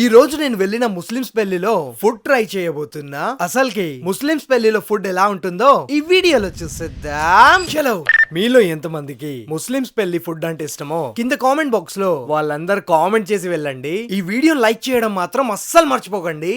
ఈ రోజు నేను వెళ్ళిన ముస్లిమ్స్ పెళ్లిలో ఫుడ్ ట్రై చేయబోతున్నా. అసలుకి ముస్లిమ్స్ పెళ్లిలో ఫుడ్ ఎలా ఉంటుందో ఈ వీడియోలో చూసేద్దాం. చలో, మీలో ఎంతమందికి ముస్లిమ్స్ పెళ్లి ఫుడ్ అంటే ఇష్టమో కింద కామెంట్ బాక్స్ లో వాళ్ళందరూ కామెంట్ చేసి వెళ్ళండి. ఈ వీడియో లైక్ చేయడం మాత్రం అస్సలు మర్చిపోకండి.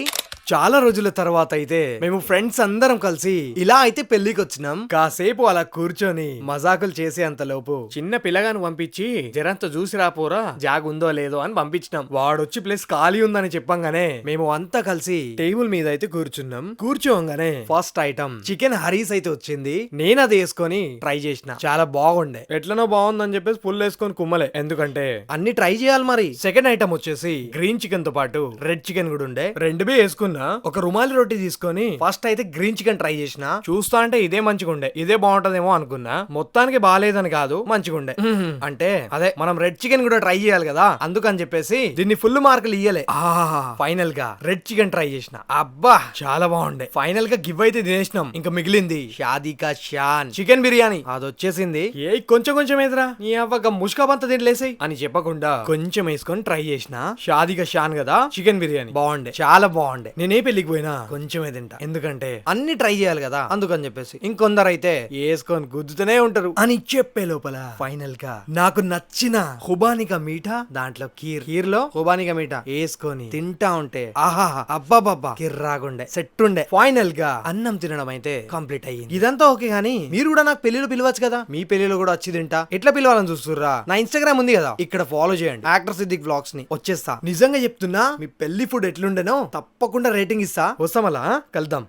చాలా రోజుల తర్వాత అయితే మేము ఫ్రెండ్స్ అందరం కలిసి ఇలా అయితే పెళ్లికి వచ్చినాం. కాసేపు అలా కూర్చొని మజాకులు చేసే అంత లోపు చిన్న పిల్లగాను పంపించి జరంత చూసి రాపోరా జాగుందో లేదో అని పంపించినాం. వాడొచ్చి ప్లేస్ ఖాళీ ఉందని చెప్పంగానే మేము అంతా కలిసి టేబుల్ మీద అయితే కూర్చున్నాం. కూర్చోగానే ఫస్ట్ ఐటమ్ చికెన్ హరీస్ అయితే వచ్చింది. నేను అది వేసుకొని ట్రై చేసిన, చాలా బాగుండే. ఎట్లనో బాగుందని చెప్పేసి ఫుల్ వేసుకొని కుమ్మలే, ఎందుకంటే అన్ని ట్రై చేయాలి మరి. సెకండ్ ఐటమ్ వచ్చేసి గ్రీన్ చికెన్ తో పాటు రెడ్ చికెన్ కూడా ఉండే. రెండు వేసుకున్నా. ఒక రుమాలి రొట్టి తీసుకొని ఫస్ట్ అయితే గ్రీన్ చికెన్ ట్రై చేసిన. చూస్తా అంటే ఇదే మంచిగా ఉండే, ఇదే బాగుంటదేమో అనుకున్నా. మొత్తానికి బాగాలేదని కాదు, మంచిగా ఉండే. అంటే అదే మనం రెడ్ చికెన్ కూడా ట్రై చేయాలి కదా, అందుకని చెప్పేసి దీన్ని ఫుల్ మార్కులు ఇయ్యలే. ఫైనల్ గా రెడ్ చికెన్ ట్రై చేసిన, అబ్బా చాలా బాగుండే. ఫైనల్ గా గివ్ అయితే తినేసినాం. ఇంకా మిగిలింది షాదీ కా షాన్ చికెన్ బిర్యానీ. అది వచ్చేసింది. ఏ కొంచెం కొంచెం ఎదురా నీ అవ్వక ముష్కాబంతా తినలేసాయి అని చెప్పకుండా కొంచెం వేసుకొని ట్రై చేసిన. షాదీ కా షాన్ కదా చికెన్ బిర్యానీ బాగుండే, చాలా బాగుండే. నేనే పెళ్లికి పోయినా కొంచెమే తింటా, ఎందుకంటే అన్ని ట్రై చేయాలి కదా, అందుకని చెప్పేసి. ఇంకొందరు అయితే వేసుకొని గుద్దుతూనే ఉంటారు. అని చెప్పే లోపల ఫైనల్ గా నాకు నచ్చిన హుబానికా మీఠా, దాంట్లో కీర్ లో హుబానికా మీఠా వేసుకొని తింటా ఉంటే ఆహా అబ్బాబ్బా కిర్రాగుండే, సెట్ ఉండే. ఫైనల్ గా అన్నం తినడం అయితే కంప్లీట్ అయ్యింది. ఇదంతా ఓకే గానీ మీరు కూడా నాకు పెళ్లిలో పిలవచ్చు కదా. మీ పెళ్లిలో కూడా వచ్చి తింటా. ఎట్లా పిలవాలని చూస్తుర్రా? నా ఇన్స్టాగ్రామ్ ఉంది కదా, ఇక్కడ ఫాలో చేయండి, యాక్టర్ సిద్దిక్ వ్లాగ్స్ ని. వచ్చేస్తా. నిజంగా చెప్తున్నా, మీ పెళ్లి ఫుడ్ ఎట్లుండేనో తప్పకుండా రేటింగ్ ఇస్తా. వస్తామలా కలుద్దాం.